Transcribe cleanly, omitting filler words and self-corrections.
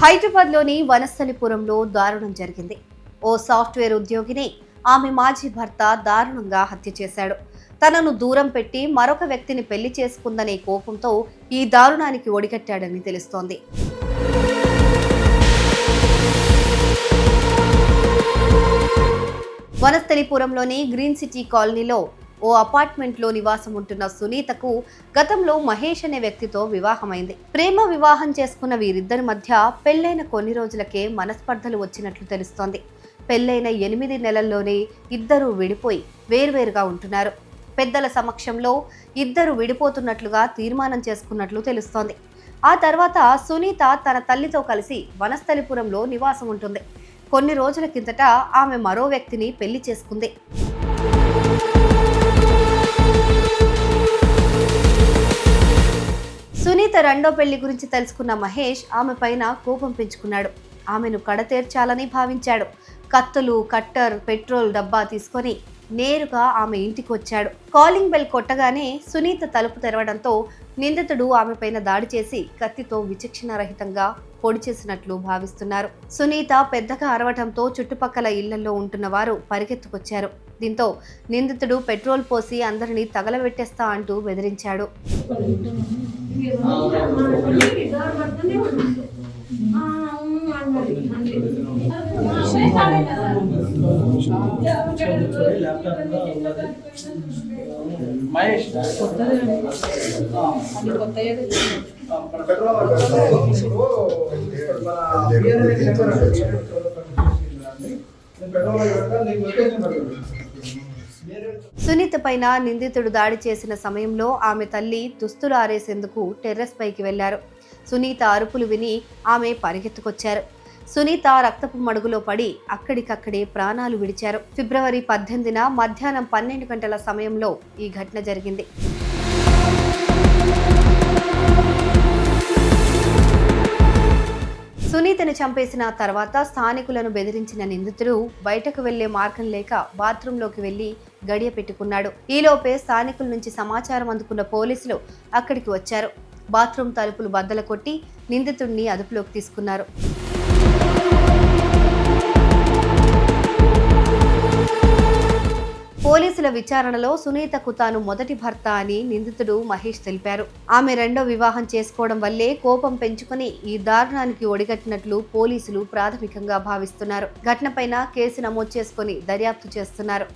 హైదరాబాద్లోని వనస్థలిపురంలో దారుణం జరిగింది. ఓ సాఫ్ట్వేర్ ఉద్యోగిని ఆమె మాజీ భర్త దారుణంగా హత్య చేశాడు. తనను దూరం పెట్టి మరొక వ్యక్తిని పెళ్లి చేసుకుందనే కోపంతో ఈ దారుణానికి ఒడిగట్టాడని తెలుస్తోంది. వనస్థలిపురంలోని గ్రీన్ సిటీ కాలనీలో ఓ అపార్ట్మెంట్లో నివాసం ఉంటున్న సునీతకు గతంలో మహేష్ అనే వ్యక్తితో వివాహమైంది. ప్రేమ వివాహం చేసుకున్న వీరిద్దరి మధ్య పెళ్లైన కొన్ని రోజులకే మనస్పర్ధలు వచ్చినట్లు తెలుస్తోంది. పెళ్లైన 8 నెలల్లోనే ఇద్దరూ విడిపోయి వేర్వేరుగా ఉంటున్నారు. పెద్దల సమక్షంలో ఇద్దరు విడిపోతున్నట్లుగా తీర్మానం చేసుకున్నట్లు తెలుస్తోంది. ఆ తర్వాత సునీత తన తల్లితో కలిసి వనస్థలిపురంలో నివాసం ఉంటుంది. కొన్ని రోజుల కిందట ఆమె మరో వ్యక్తిని పెళ్లి చేసుకుంది. సునీత రెండో పెళ్లి గురించి తెలుసుకున్న మహేష్ ఆమె పైన కోపం పెంచుకున్నాడు. ఆమెను కడతేర్చాలని భావించాడు. కత్తులు, కట్టర్, పెట్రోల్ డబ్బా తీసుకొని నేరుగా ఆమె ఇంటికి వచ్చాడు. కాలింగ్ బెల్ కొట్టగానే సునీత తలుపు తెరవడంతో నిందితుడు ఆమె పైన దాడి చేసి కత్తితో విచక్షణారహితంగా పొడి చేసినట్లు భావిస్తున్నారు. సునీత పెద్దగా అరవటంతో చుట్టుపక్కల ఇళ్లలో ఉంటున్న వారు పరిగెత్తుకొచ్చారు. దీంతో నిందితుడు పెట్రోల్ పోసి అందరినీ తగలబెట్టేస్తా అంటూ బెదిరించాడు. సునీత పైన నిందితుడు దాడి చేసిన సమయంలో ఆమె తల్లి దుస్తులు ఆరేసేందుకు టెర్రస్ పైకి వెళ్లారు. సునీత అరుపులు విని ఆమె పరిగెత్తుకొచ్చారు. సునీత రక్తపు మడుగులో పడి అక్కడికక్కడే ప్రాణాలు విడిచారు. ఫిబ్రవరి 18న మధ్యాహ్నం 12 గంటల సమయంలో ఈ ఘటన జరిగింది. సునీతను చంపేసిన తర్వాత స్థానికులను బెదిరించిన నిందితుడు బయటకు వెళ్లే మార్గం లేక బాత్రూంలోకి వెళ్లి గడియ పెట్టుకున్నాడు. ఈలోపే స్థానికుల నుంచి సమాచారం అందుకున్న పోలీసులు అక్కడికి వచ్చారు. బాత్రూం తలుపులు బద్దలు కొట్టి నిందితుడిని అదుపులోకి తీసుకున్నారు. పోలీసుల విచారణలో సునీతకు తాను మొదటి భర్త అని నిందితుడు మహేష్ తెలిపారు. ఆమె రెండో వివాహం చేసుకోవడం వల్లే కోపం పెంచుకుని ఈ దారుణానికి ఒడిగట్టినట్లు పోలీసులు ప్రాథమికంగా భావిస్తున్నారు. ఘటనపైన కేసు నమోదు చేసుకుని దర్యాప్తు చేస్తున్నారు.